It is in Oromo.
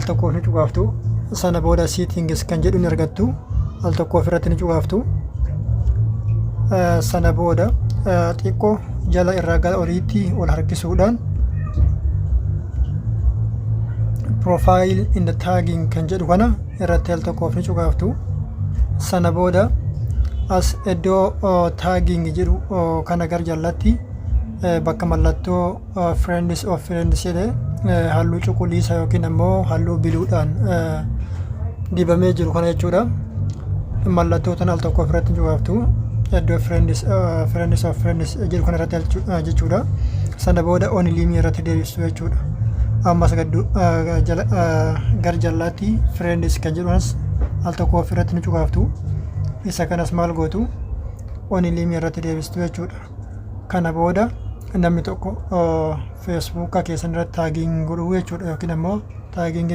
al tokkoof ni cuqaaftu. Sana booda settings kan jedhu ni argattu. Al tokkoof irratti ni cuqaaftu. Sana booda xiqqoo jala irraa gara oliitti ol harkisuudhaan profile in the tagging kan jedhu kana irratti al tokkoof ni cuqaaftu. Sana booda as iddoo tagging jedhu kana gar jalatti bakka mallattoo friends of friends jedhee halluu cuquliisa yookiin ammoo halluu biluudhaan dibamee jiru kana jechuudha. Mallattoo tan al tokkoof irratti cuqaaftu. Iddoo friends of friends jedhu kana irratti jechuudha. Sana booda only me irratti deebistu jechuudha. Ammas gar jalaatti friends kan jedhunas al tokkoof irratti ni cuqaaftu. Isa kanas maal gootu only me irratti deebistu jechuudha. Kana booda namni tokko Facebook keessan irratti tagging godhu jechuudha yookiin ammoo tagging